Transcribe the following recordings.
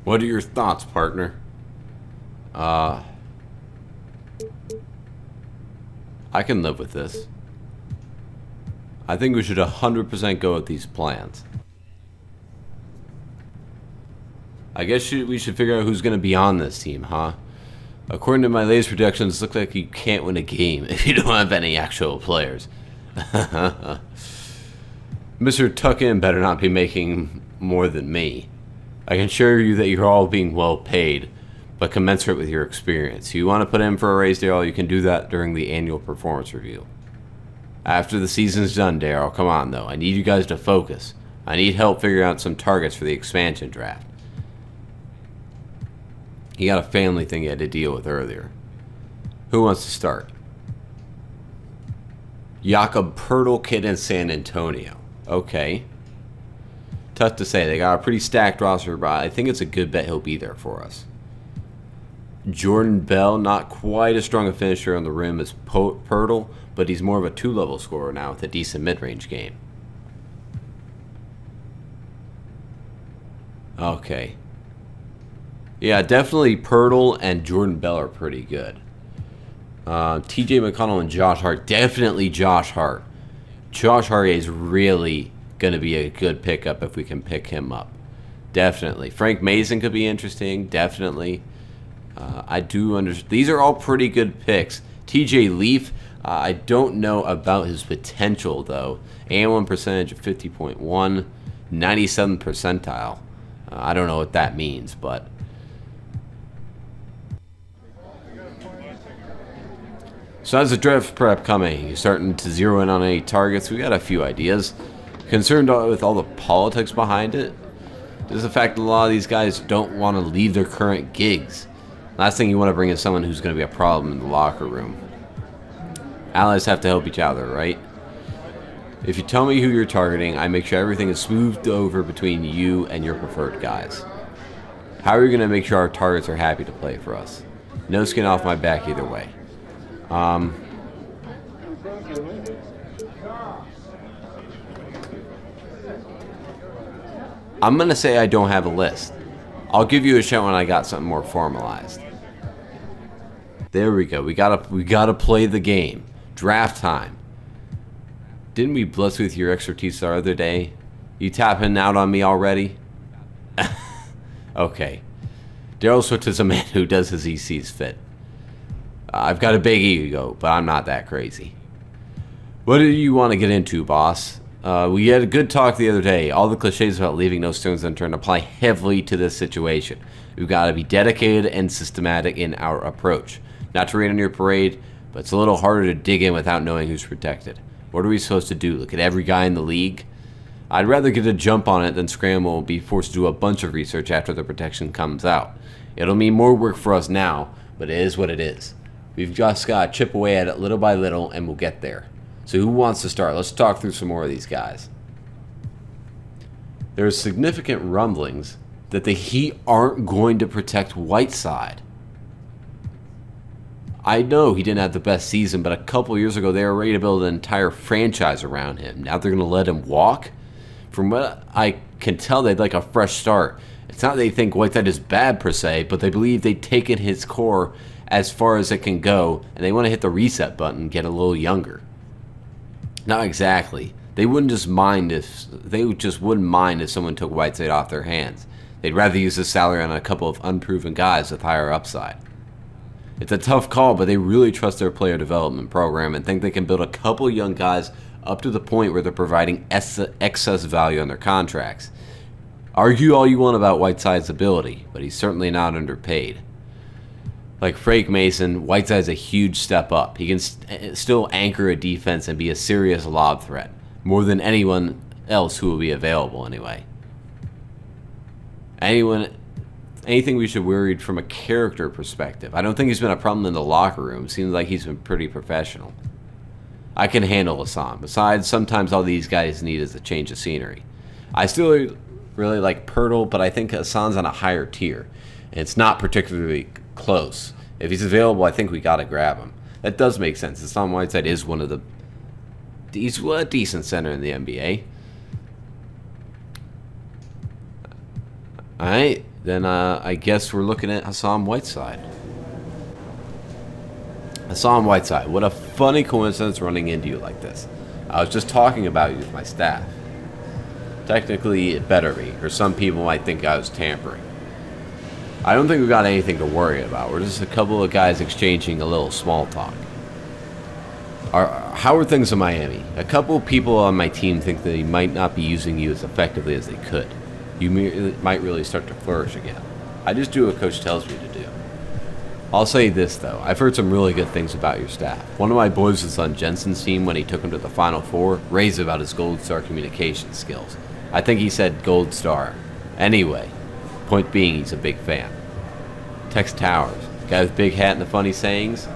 What are your thoughts, partner? I can live with this. I think we should 100% go with these plans. I guess we should figure out who's going to be on this team, huh? According to my latest projections, it looks like you can't win a game if you don't have any actual players. Mr. Tuck-In better not be making more than me. I can assure you that you're all being well paid, but commensurate with your experience. You want to put in for a raise, Daryl, you can do that during the annual performance review. After the season's done, Daryl, come on though. I need you guys to focus. I need help figuring out some targets for the expansion draft. You got a family thing you had to deal with earlier. Who wants to start? Jakob Pertl, kid in San Antonio. Okay. Tough to say. They got a pretty stacked roster, but I think it's a good bet he'll be there for us. Jordan Bell, not quite as strong a finisher on the rim as Pertl, but he's more of a two-level scorer now with a decent mid-range game. Okay. Yeah, definitely Pertl and Jordan Bell are pretty good. TJ McConnell and Josh Hart. Definitely Josh Hart. Josh Hart is really going to be a good pickup if we can pick him up. Definitely. Frank Mason could be interesting. Definitely. I do understand. These are all pretty good picks. TJ Leaf, I don't know about his potential, though. AN1 percentage of 50.1, 97th percentile. I don't know what that means, but... So how's the draft prep coming? You starting to zero in on any targets? We got a few ideas. Concerned with all the politics behind it? There's the fact that a lot of these guys don't want to leave their current gigs. Last thing you want to bring is someone who's going to be a problem in the locker room. Allies have to help each other, right? If you tell me who you're targeting, I make sure everything is smoothed over between you and your preferred guys. How are you going to make sure our targets are happy to play for us? No skin off my back either way. I'm going to say I don't have a list. I'll give you a shout when I got something more formalized. There we go. We gotta play the game. Draft time. Didn't we blitz with your expertise the other day? You tapping out on me already? Okay. Daryl Swift is a man who does as he sees fit. I've got a big ego, but I'm not that crazy. What do you want to get into, boss? We had a good talk the other day. All the cliches about leaving no stones unturned apply heavily to this situation. We've got to be dedicated and systematic in our approach. Not to rain on your parade, but it's a little harder to dig in without knowing who's protected. What are we supposed to do? Look at every guy in the league? I'd rather get a jump on it than scramble and be forced to do a bunch of research after the protection comes out. It'll mean more work for us now, but it is what it is. We've just got to chip away at it little by little, and we'll get there. So who wants to start? Let's talk through some more of these guys. There's significant rumblings that the Heat aren't going to protect Whiteside. I know he didn't have the best season, but a couple years ago they were ready to build an entire franchise around him. Now they're going to let him walk? From what I can tell, they'd like a fresh start. It's not that they think Whiteside is bad per se, but they believe they've taken his core as far as it can go, and they want to hit the reset button and get a little younger. Not exactly. They wouldn't just mind if wouldn't mind if someone took Whiteside off their hands. They'd rather use his salary on a couple of unproven guys with higher upside. It's a tough call, but they really trust their player development program and think they can build a couple young guys up to the point where they're providing excess value on their contracts. Argue all you want about Whiteside's ability, but he's certainly not underpaid. Like Frank Mason, Whiteside's a huge step up. He can still anchor a defense and be a serious lob threat, more than anyone else who will be available anyway. Anything we should worry from a character perspective? I don't think he's been a problem in the locker room. Seems like he's been pretty professional. I can handle Hassan. Besides, sometimes all these guys need is a change of scenery. I still really like Pertl, but I think Hassan's on a higher tier. And it's not particularly close. If he's available, I think we got to grab him. That does make sense. Hassan Whiteside is one of the... He's a decent center in the NBA. Alright. then I guess we're looking at Hassan Whiteside. Hassan Whiteside, what a funny coincidence running into you like this. I was just talking about you with my staff. Technically, it better be, or some people might think I was tampering. I don't think we've got anything to worry about. We're just a couple of guys exchanging a little small talk. How are things in Miami? A couple of people on my team think they might not be using you as effectively as they could. You might really start to flourish again. I just do what Coach tells me to do. I'll say this, though. I've heard some really good things about your staff. One of my boys was on Jensen's team when he took him to the Final Four, raved about his Gold Star communication skills. I think he said Gold Star. Anyway, point being, he's a big fan. Tex Towers, guy with big hat and the funny sayings.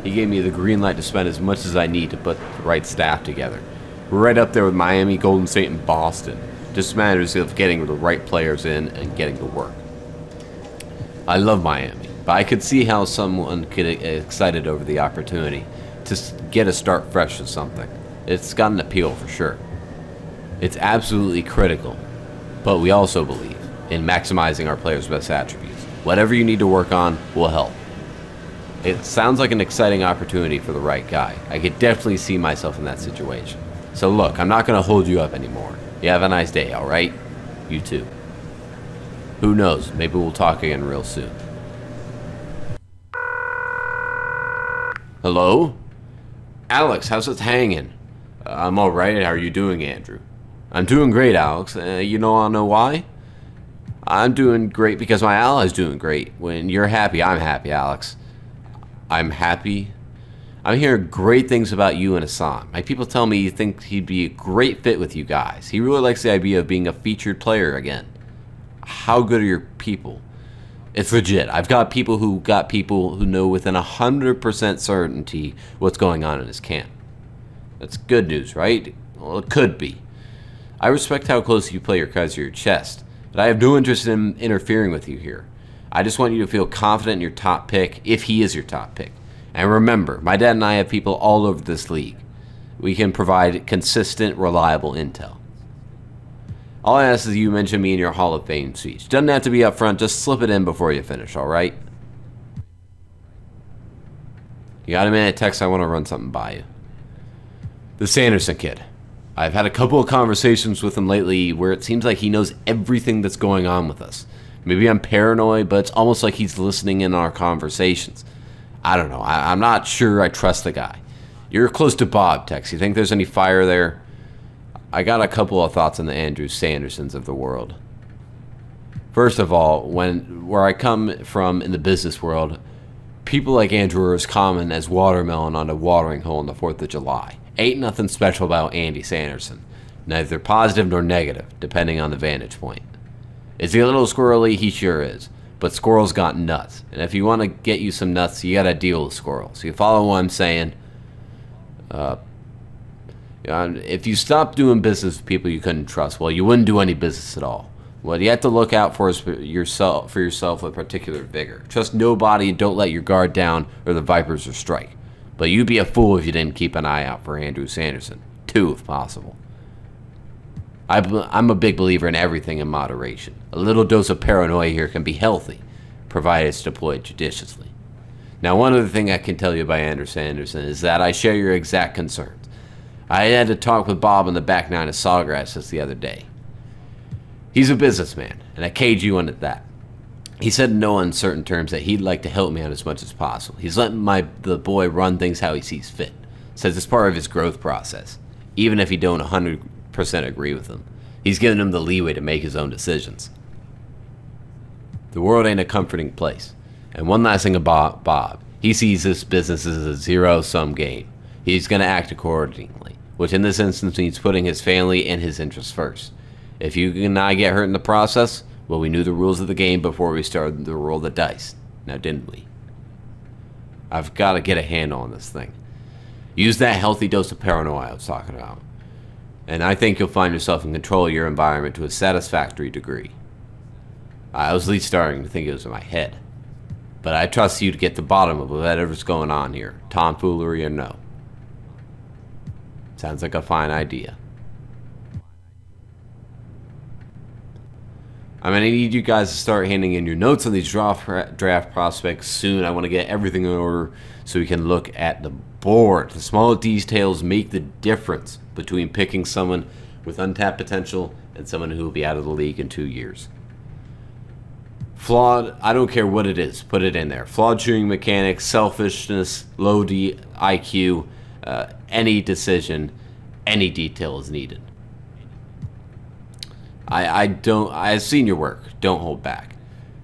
He gave me the green light to spend as much as I need to put the right staff together. We're right up there with Miami, Golden State, and Boston. Just matters of getting the right players in and getting to work. I love Miami, but I could see how someone could get excited over the opportunity to get a start fresh with something. It's got an appeal for sure. It's absolutely critical, but we also believe in maximizing our players' best attributes. Whatever you need to work on will help. It sounds like an exciting opportunity for the right guy. I could definitely see myself in that situation. So look, I'm not going to hold you up anymore. You have a nice day, alright? You too. Who knows, maybe we'll talk again real soon. Hello? Alex, how's it hanging? I'm alright, how are you doing, Andrew? I'm doing great, Alex. You know why? I'm doing great because my ally's doing great. When you're happy, I'm happy, Alex. I'm happy. I'm hearing great things about you and Hassan. My people tell me you think he'd be a great fit with you guys. He really likes the idea of being a featured player again. How good are your people? It's legit. I've got people who know within 100% certainty what's going on in his camp. That's good news, right? Well, it could be. I respect how close you play your cards to your chest, but I have no interest in interfering with you here. I just want you to feel confident in your top pick, if he is your top pick. And remember, my dad and I have people all over this league. We can provide consistent, reliable intel. All I ask is you mention me in your Hall of Fame speech. Doesn't have to be up front, just slip it in before you finish, alright? You got a minute, Tex? I want to run something by you. The Sanderson kid. I've had a couple of conversations with him lately where it seems like he knows everything that's going on with us. Maybe I'm paranoid, but it's almost like he's listening in on our conversations. I don't know. I'm not sure I trust the guy. You're close to Bob, Tex. You think there's any fire there? I got a couple of thoughts on the Andrew Sandersons of the world. First of all, where I come from in the business world, people like Andrew are as common as watermelon on a watering hole on the 4th of July. Ain't nothing special about Andy Sanderson. Neither positive nor negative, depending on the vantage point. Is he a little squirrely? He sure is. But squirrels got nuts. And if you want to get you some nuts, you gotta deal with squirrels. You follow what I'm saying? If you stop doing business with people you couldn't trust, well, you wouldn't do any business at all. What you have to look out for is for yourself with particular vigor. Trust nobody and don't let your guard down or the vipers will strike. But you'd be a fool if you didn't keep an eye out for Andrew Sanderson. 2 if possible. I'm a big believer in everything in moderation. A little dose of paranoia here can be healthy, provided it's deployed judiciously. Now, one other thing I can tell you about Andrew Sanderson is that I share your exact concerns. I had to talk with Bob on the back 9 of Sawgrass just the other day. He's a businessman, and I cage you in at that. He said in no uncertain terms that he'd like to help me out as much as possible. He's letting the boy run things how he sees fit. Says it's part of his growth process, even if he don't 100% agree with him. He's giving him the leeway to make his own decisions. The world ain't a comforting place. And one last thing about Bob. He sees this business as a zero-sum game. He's going to act accordingly, which in this instance means putting his family and his interests first. If you and I get hurt in the process, well, we knew the rules of the game before we started to roll the dice. Now, didn't we? I've got to get a handle on this thing. Use that healthy dose of paranoia I was talking about. And I think you'll find yourself in control of your environment to a satisfactory degree. I was at least starting to think it was in my head. But I trust you to get to the bottom of whatever's going on here, tomfoolery or no. Sounds like a fine idea. I'm going to need you guys to start handing in your notes on these draft prospects soon. I want to get everything in order so we can look at the board. The small details make the difference between picking someone with untapped potential and someone who will be out of the league in 2 years. Flawed, I don't care what it is, put it in there. Flawed shooting mechanics, selfishness, low IQ, any decision, any detail is needed. I've seen your work. Don't hold back.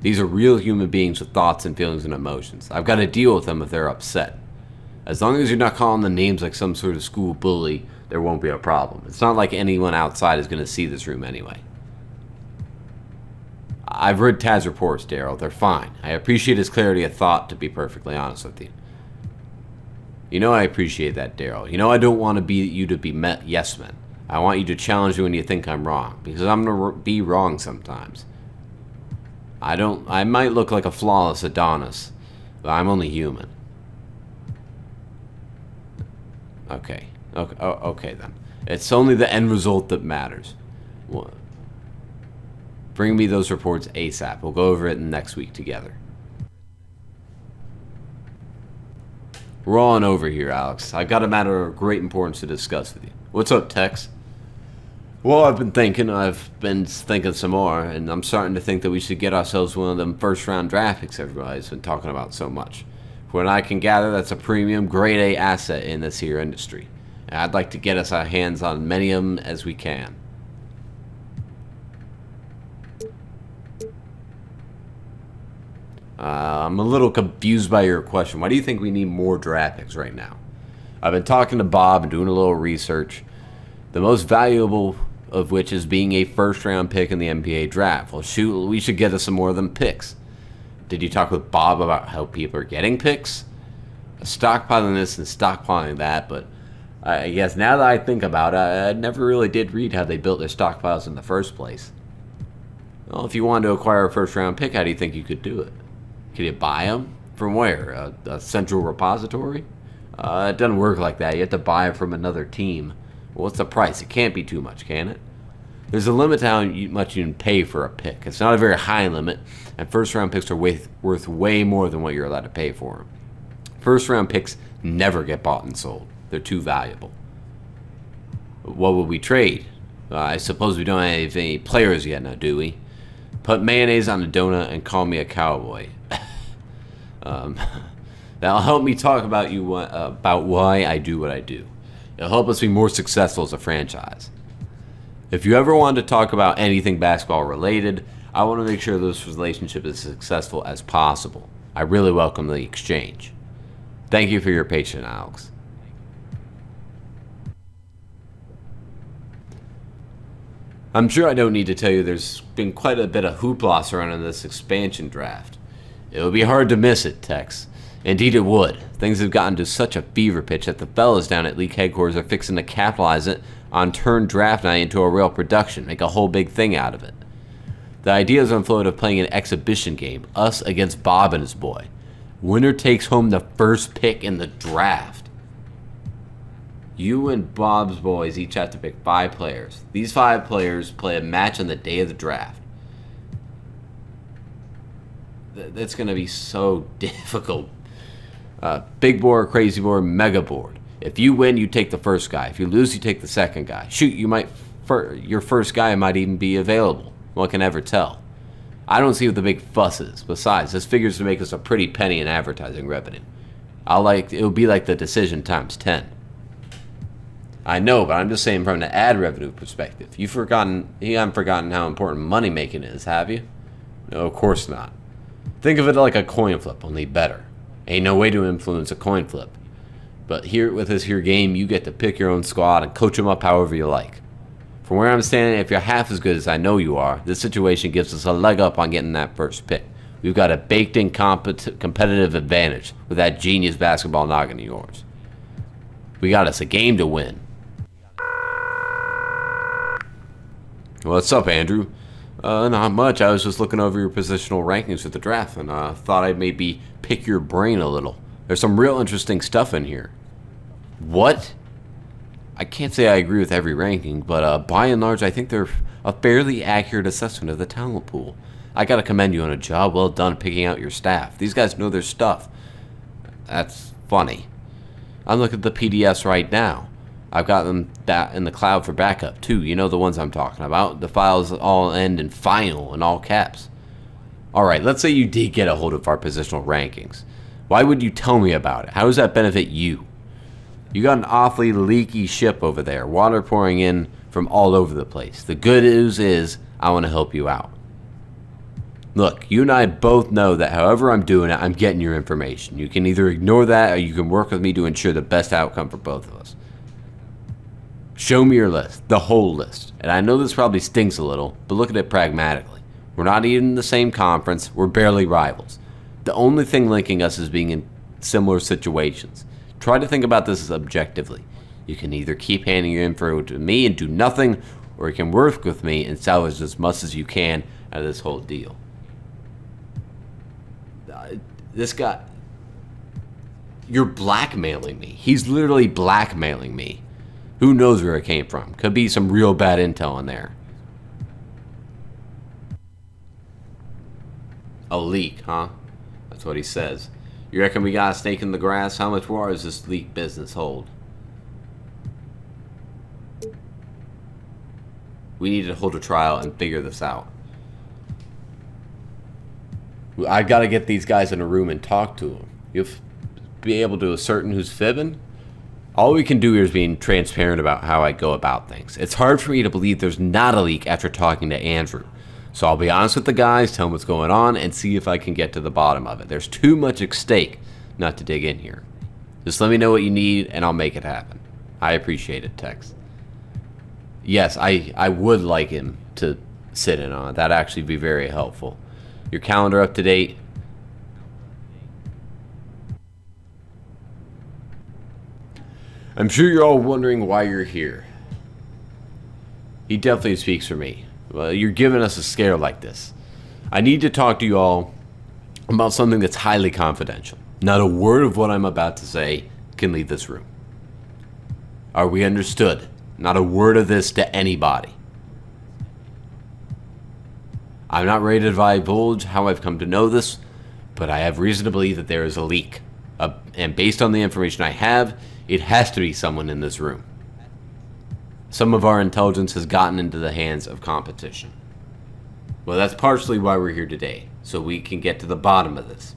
These are real human beings with thoughts and feelings and emotions. I've got to deal with them if they're upset. As long as you're not calling them names like some sort of school bully, there won't be a problem. It's not like anyone outside is going to see this room anyway. I've read Tad's reports, Daryl. They're fine. I appreciate his clarity of thought, to be perfectly honest with you. You know I appreciate that, Daryl. You know I don't want you to be yes men. I want you to challenge me when you think I'm wrong, because I'm going to be wrong sometimes. I might look like a flawless Adonis, but I'm only human. Okay. Okay then. It's only the end result that matters. Bring me those reports ASAP. We'll go over it next week together. We're all on over here, Alex. I've got a matter of great importance to discuss with you. What's up, Tex? Well, I've been thinking some more, and I'm starting to think that we should get ourselves one of them first-round draft picks everybody's been talking about so much. From what I can gather, that's a premium, grade A asset in this here industry. And I'd like to get us our hands on many of them as we can. I'm a little confused by your question. Why do you think we need more draft picks right now? I've been talking to Bob and doing a little research. The most valuable of which is being a first-round pick in the NBA draft. Well, shoot, we should get us some more of them picks. Did you talk with Bob about how people are getting picks? Stockpiling this and stockpiling that, but I guess now that I think about it, I never really did read how they built their stockpiles in the first place. Well, if you wanted to acquire a first-round pick, how do you think you could do it? Could you buy them? From where? A central repository? It doesn't work like that. You have to buy it from another team. Well, what's the price? It can't be too much, can it? There's a limit to how much you can pay for a pick. It's not a very high limit, and first-round picks are worth way more than what you're allowed to pay for them. First-round picks never get bought and sold. They're too valuable. What would we trade? I suppose we don't have any players yet now, do we? Put mayonnaise on a donut and call me a cowboy. That'll help me talk about about why I do what I do. It'll help us be more successful as a franchise. If you ever want to talk about anything basketball related, I want to make sure this relationship is as successful as possible. I really welcome the exchange. Thank you for your patience, Alex. I'm sure I don't need to tell you there's been quite a bit of hoopla surrounding this expansion draft. It would be hard to miss it, Tex. Indeed it would. Things have gotten to such a fever pitch that the fellas down at league headquarters are fixing to capitalize it on turn draft night into a real production, make a whole big thing out of it. The idea is on float of playing an exhibition game, us against Bob and his boy. Winner takes home the first pick in the draft. You and Bob's boys each have to pick 5 players. These 5 players play a match on the day of the draft. That's going to be so difficult. Big board, crazy board, mega board. If you win, you take the first guy. If you lose, you take the second guy. Shoot, your first guy might even be available. One can ever tell. I don't see what the big fuss is. Besides, this figures to make us a pretty penny in advertising revenue. It'll be like the decision times 10. I know, but I'm just saying from the ad revenue perspective. You haven't forgotten how important money making is, have you? No, of course not. Think of it like a coin flip, only better. Ain't no way to influence a coin flip. But here with this here game, you get to pick your own squad and coach them up however you like. From where I'm standing, if you're half as good as I know you are, this situation gives us a leg up on getting that first pick. We've got a baked-in competitive advantage with that genius basketball noggin of yours. We got us a game to win. What's up, Andrew? Not much. I was just looking over your positional rankings for the draft and thought I'd maybe pick your brain a little. There's some real interesting stuff in here. What? I can't say I agree with every ranking, but by and large, I think they're a fairly accurate assessment of the talent pool. I gotta commend you on a job well done picking out your staff. These guys know their stuff. That's funny. I'm looking at the PDFs right now. I've got them that in the cloud for backup too. You know the ones I'm talking about. The files all end in final in all caps. Alright, let's say you did get a hold of our positional rankings. Why would you tell me about it? How does that benefit you? You got an awfully leaky ship over there. Water pouring in from all over the place. The good news is I want to help you out. Look, you and I both know that however I'm doing it, I'm getting your information. You can either ignore that or you can work with me to ensure the best outcome for both of us. Show me your list, the whole list. And I know this probably stinks a little, but look at it pragmatically. We're not even in the same conference, we're barely rivals. The only thing linking us is being in similar situations. Try to think about this objectively. You can either keep handing your info to me and do nothing, or you can work with me and salvage as much as you can out of this whole deal. This guy, you're blackmailing me. He's literally blackmailing me. Who knows where it came from? Could be some real bad intel in there. A leak, huh? That's what he says. You reckon we got a snake in the grass? How much more does this leak business hold? We need to hold a trial and figure this out. I gotta get these guys in a room and talk to them. You'll be able to ascertain who's fibbing? All we can do here is being transparent about how I go about things. It's hard for me to believe there's not a leak after talking to Andrew. So I'll be honest with the guys, tell them what's going on, and see if I can get to the bottom of it. There's too much at stake not to dig in here. Just let me know what you need, and I'll make it happen. I appreciate it, Tex. Yes, I would like him to sit in on it. That'd actually be very helpful. Your calendar up to date? I'm sure you're all wondering why you're here. He definitely speaks for me. Well, you're giving us a scare like this. I need to talk to you all about something that's highly confidential. Not a word of what I'm about to say can leave this room. Are we understood? Not a word of this to anybody. I'm not ready to divulge how I've come to know this, but I have reason to believe that there is a leak. And based on the information I have, it has to be someone in this room. Some of our intelligence has gotten into the hands of competition. Well, that's partially why we're here today, so we can get to the bottom of this.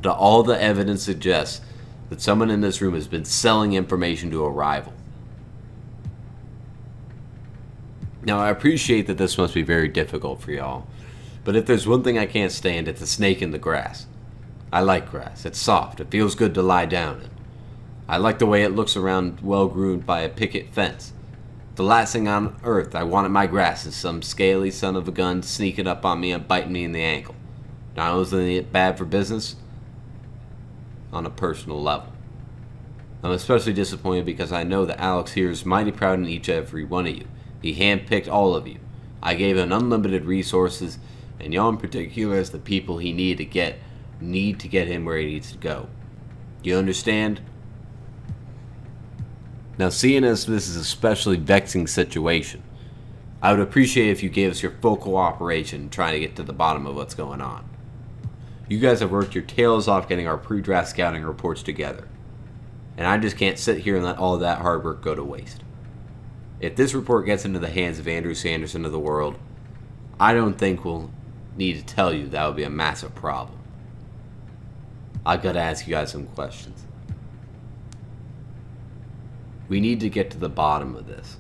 But all the evidence suggests that someone in this room has been selling information to a rival. Now, I appreciate that this must be very difficult for y'all, but if there's one thing I can't stand, it's a snake in the grass. I like grass. It's soft. It feels good to lie down in. I like the way it looks around well-groomed by a picket fence. The last thing on earth I want in my grass is some scaly son of a gun sneaking up on me and biting me in the ankle. Not only is it bad for business, on a personal level. I'm especially disappointed because I know that Alex here is mighty proud in each and every one of you. He handpicked all of you. I gave him unlimited resources, and y'all in particular as the people he need to get him where he needs to go. Do you understand? Now, seeing as this is a especially vexing situation, I would appreciate if you gave us your full cooperation trying to get to the bottom of what's going on. You guys have worked your tails off getting our pre-draft scouting reports together, and I just can't sit here and let all that hard work go to waste. If this report gets into the hands of Andrew Sanderson of the world, I don't think we'll need to tell you that would be a massive problem. I've got to ask you guys some questions. We need to get to the bottom of this.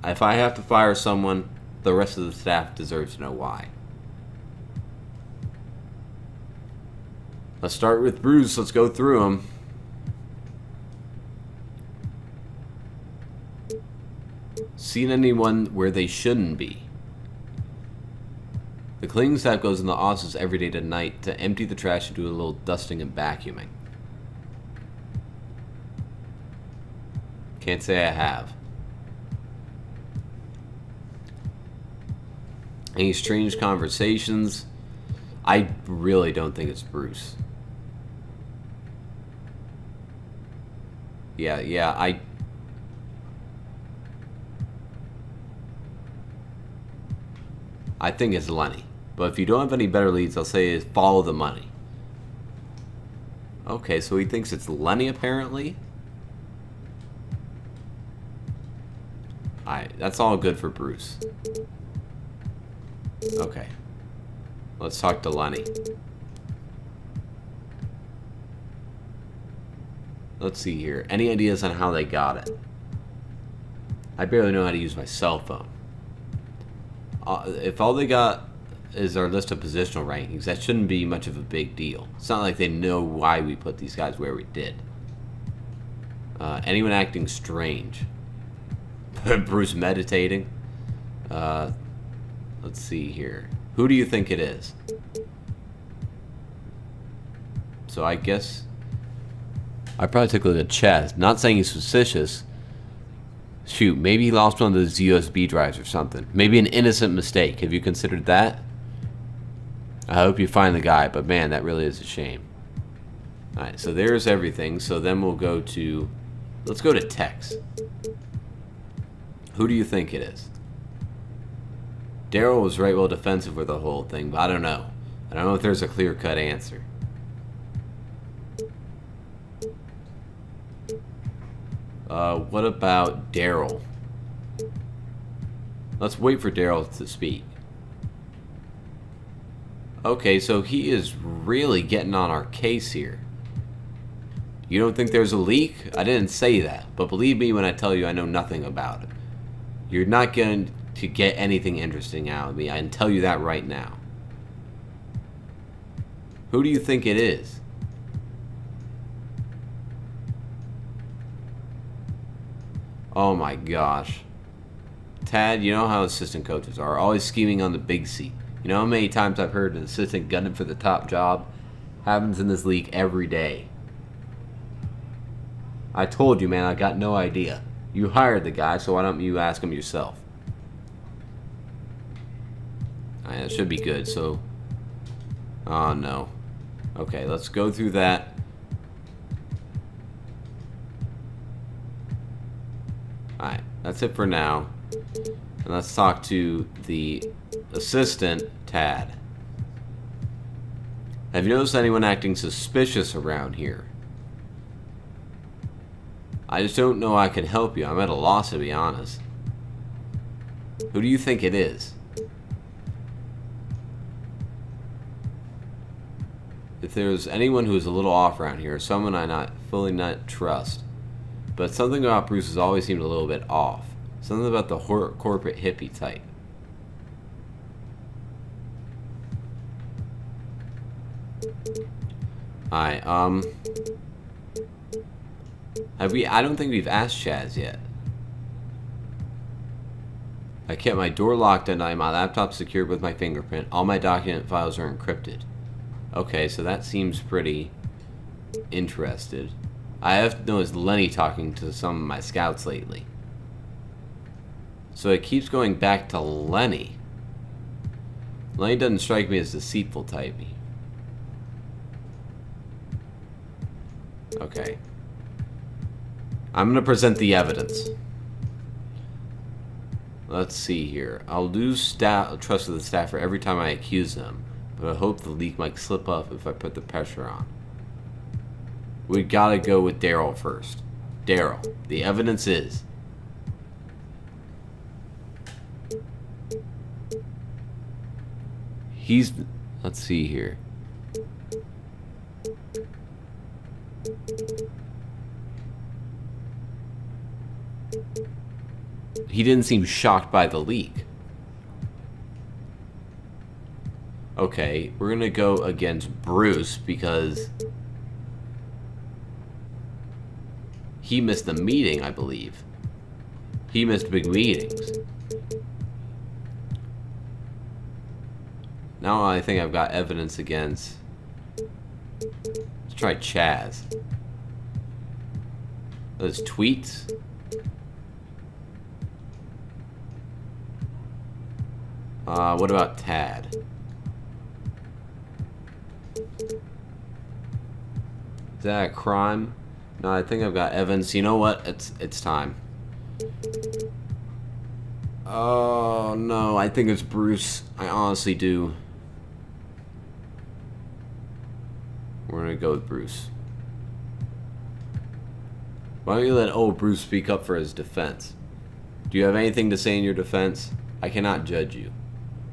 If I have to fire someone, the rest of the staff deserves to know why. Let's start with Bruce. Let's go through them. Seen anyone where they shouldn't be? The cleaning staff goes in the offices every day to night to empty the trash and do a little dusting and vacuuming. Can't say I have. Any strange conversations? I really don't think it's Bruce. I think it's Lenny. But if you don't have any better leads, I'll say is follow the money. Okay, so he thinks it's Lenny apparently. Alright, that's all good for Bruce. Okay. Let's talk to Lenny. Let's see here. Any ideas on how they got it? I barely know how to use my cell phone. If all they got is our list of positional rankings, that shouldn't be much of a big deal. It's not like they know why we put these guys where we did. Anyone acting strange? Bruce meditating? Let's see here. Who do you think it is? So I guess I probably took a look at Chaz. Not saying he's suspicious. Shoot, maybe he lost one of those USB drives or something. Maybe an innocent mistake. Have you considered that? I hope you find the guy, but man, that really is a shame. Alright, so there's everything. So then we'll go to... Let's go to Tex. Who do you think it is? Daryl was right well defensive with the whole thing, but I don't know. I don't know if there's a clear-cut answer. What about Daryl? Let's wait for Daryl to speak. Okay, so he is really getting on our case here. You don't think there's a leak? I didn't say that, but believe me when I tell you I know nothing about it. You're not going to get anything interesting out of me. I can tell you that right now. Who do you think it is? Oh my gosh. Tad, you know how assistant coaches are, always scheming on the big seat. You know how many times I've heard an assistant gunning for the top job? Happens in this league every day. I told you, man, I got no idea. You hired the guy, so why don't you ask him yourself? Alright, that should be good, so... Oh, no. Okay, let's go through that. Alright, that's it for now. And let's talk to the assistant, Tad. Have you noticed anyone acting suspicious around here? I just don't know I can help you. I'm at a loss, to be honest. Who do you think it is? If there's anyone who is a little off around here, someone I fully not trust. But something about Bruce has always seemed a little bit off. Something about the corporate hippie type. Alright, have we... I don't think we've asked Chaz yet. I kept my door locked at night, my laptop secured with my fingerprint. All my document files are encrypted. Okay, so that seems pretty interested. I have noticed Lenny talking to some of my scouts lately. So it keeps going back to Lenny. Lenny doesn't strike me as deceitful type. Okay. I'm going to present the evidence. Let's see here. I'll lose trust of the staffer every time I accuse them, but I hope the leak might slip up if I put the pressure on. We gotta go with Daryl first. Daryl, the evidence is... He's... Let's see here. He didn't seem shocked by the leak. Okay, we're gonna go against Bruce because he missed the meeting, I believe. He missed big meetings. Now I think I've got evidence against... Let's try Chaz. Those tweets. What about Tad? Is that a crime? No, I think I've got evidence. You know what? It's time. Oh, no. I think it's Bruce. I honestly do. We're going to go with Bruce. Why don't you let old Bruce speak up for his defense? Do you have anything to say in your defense? I cannot judge you.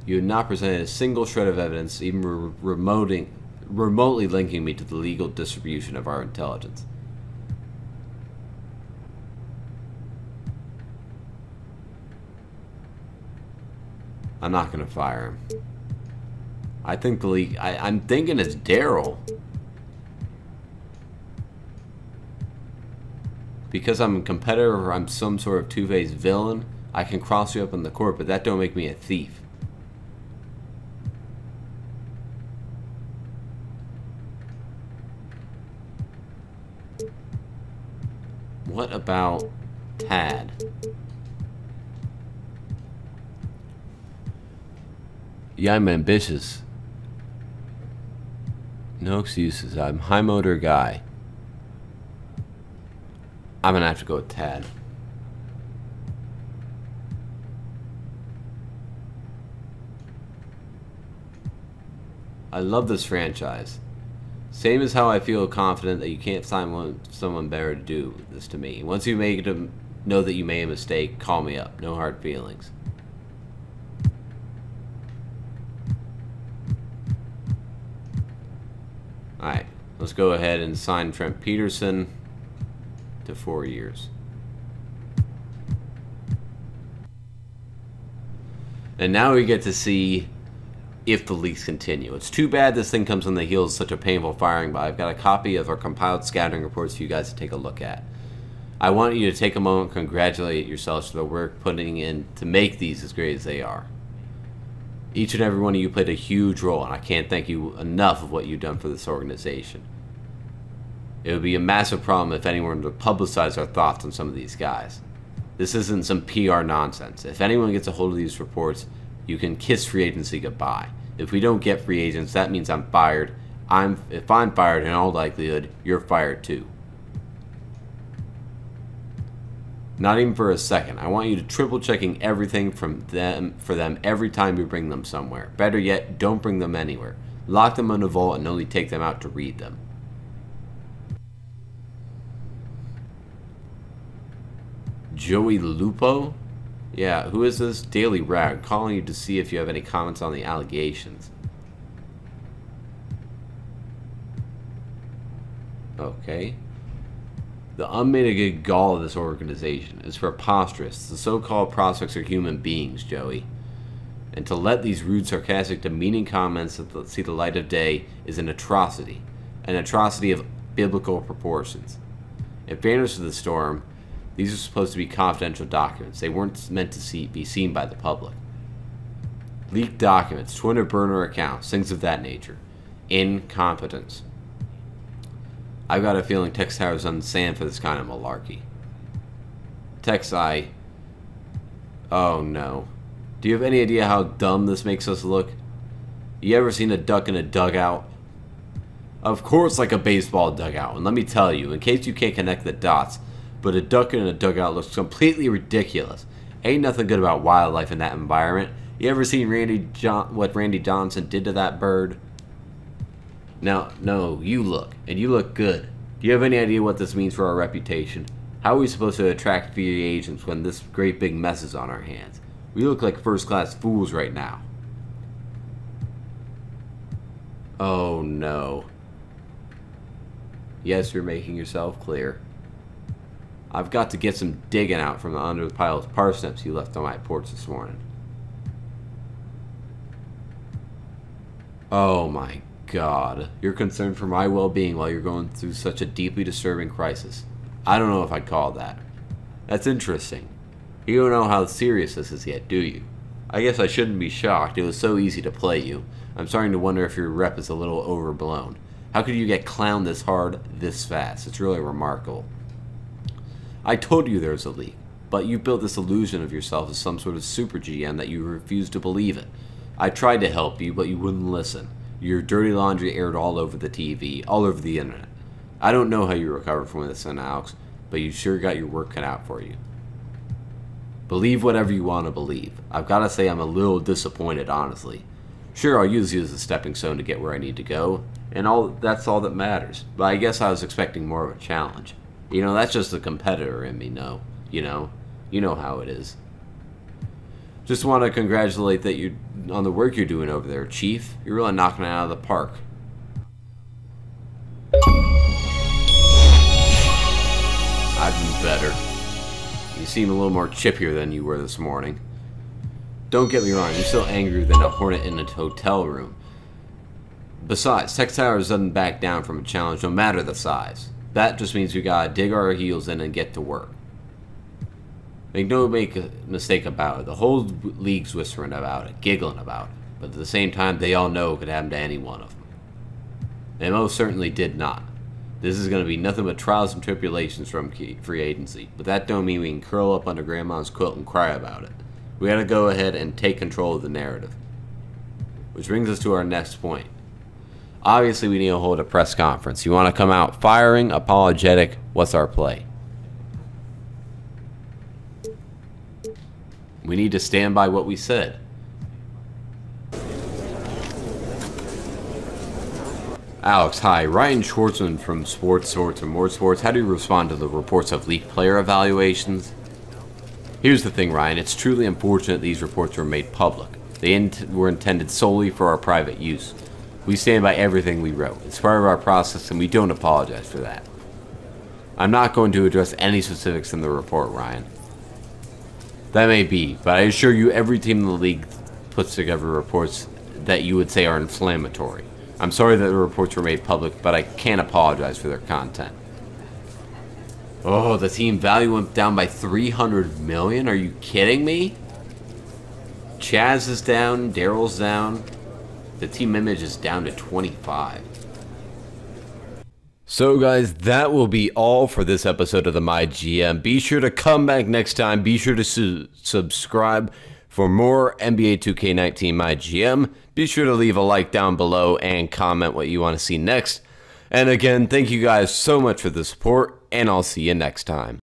You have not presented a single shred of evidence, even remotely linking me to the legal distribution of our intelligence. I'm not going to fire him. I think the league... I'm thinking it's Daryl. Because I'm a competitor or I'm some sort of two-faced villain, I can cross you up in the court, but that don't make me a thief. What about Tad? Yeah, I'm ambitious. No excuses. I'm a high motor guy. I'm gonna have to go with Tad. I love this franchise. Same as how I feel confident that you can't find someone better to do this to me. Once you make it know that you made a mistake, call me up. No hard feelings. Alright, let's go ahead and sign Trent Peterson to 4 years. And now we get to see if the leaks continue. It's too bad this thing comes on the heels of such a painful firing, but I've got a copy of our compiled scouting reports for you guys to take a look at. I want you to take a moment and congratulate yourselves for the work putting in to make these as great as they are. Each and every one of you played a huge role, and I can't thank you enough of what you've done for this organization. It would be a massive problem if anyone would publicize our thoughts on some of these guys. This isn't some PR nonsense. If anyone gets a hold of these reports, you can kiss free agency goodbye. If we don't get free agents, that means I'm fired. If I'm fired, in all likelihood, you're fired too. Not even for a second. I want you to triple checking everything for them every time you bring them somewhere. Better yet, don't bring them anywhere. Lock them in a vault and only take them out to read them. Joey Lupo? Yeah, who is this? Daily Rag. Calling you to see if you have any comments on the allegations. Okay. The unmitigated gall of this organization is preposterous. The so-called prospects are human beings, Joey. And to let these rude, sarcastic, demeaning comments see the light of day is an atrocity. An atrocity of biblical proportions. In fairness to the storm, these are supposed to be confidential documents. They weren't meant to be seen by the public. Leaked documents, Twitter burner accounts, things of that nature. Incompetence. I've got a feeling Tex Tower's on the sand for this kind of malarkey. Tex, oh no. Do you have any idea how dumb this makes us look? You ever seen a duck in a dugout? Of course, like a baseball dugout. And let me tell you, in case you can't connect the dots, but a duck in a dugout looks completely ridiculous. Ain't nothing good about wildlife in that environment. You ever seen what Randy Johnson did to that bird? Now, no, you look, and you look good. Do you have any idea what this means for our reputation? How are we supposed to attract free agents when this great big mess is on our hands? We look like first-class fools right now. Oh, no. Yes, you're making yourself clear. I've got to get some digging out from under the pile of parsnips you left on my porch this morning. Oh, my God. You're concerned for my well-being while you're going through such a deeply disturbing crisis. I don't know if I'd call that. That's interesting. You don't know how serious this is yet, do you? I guess I shouldn't be shocked. It was so easy to play you. I'm starting to wonder if your rep is a little overblown. How could you get clowned this hard, this fast? It's really remarkable. I told you there was a leak, but you built this illusion of yourself as some sort of super GM that you refused to believe it. I tried to help you, but you wouldn't listen. Your dirty laundry aired all over the TV, all over the internet. I don't know how you recovered from this, Alex, but you sure got your work cut out for you. Believe whatever you want to believe. I've got to say I'm a little disappointed, honestly. Sure, I'll use you as a stepping stone to get where I need to go, and that's all that matters. But I guess I was expecting more of a challenge. You know, that's just the competitor in me, no. You know how it is. Just want to congratulate that you on the work you're doing over there, Chief. You're really knocking it out of the park. I've been better. You seem a little more chippier than you were this morning. Don't get me wrong, you're still angrier than a hornet in a hotel room. Besides, Tech Towers doesn't back down from a challenge no matter the size. That just means we gotta dig our heels in and get to work. Make no mistake about it, the whole league's whispering about it, giggling about it, but at the same time they all know it could happen to any one of them. They most certainly did not. This is going to be nothing but trials and tribulations from free agency, but that don't mean we can curl up under Grandma's quilt and cry about it. We gotta go ahead and take control of the narrative. Which brings us to our next point. Obviously we need to hold a press conference. You want to come out firing, apologetic, what's our play? We need to stand by what we said. Alex, hi. Ryan Schwartzman from Sports and More Sports. How do you respond to the reports of leaked player evaluations? Here's the thing, Ryan. It's truly unfortunate these reports were made public. They were intended solely for our private use. We stand by everything we wrote. It's part of our process, and we don't apologize for that. I'm not going to address any specifics in the report, Ryan. That may be, but I assure you every team in the league puts together reports that you would say are inflammatory. I'm sorry that the reports were made public, but I can't apologize for their content. Oh, the team value went down by $300 million? Are you kidding me? Chaz is down, Daryl's down. The team image is down to 25. So guys, that will be all for this episode of the MyGM. Be sure to come back next time. Be sure to subscribe for more NBA 2K19 MyGM. Be sure to leave a like down below and comment what you want to see next. And again, thank you guys so much for the support, and I'll see you next time.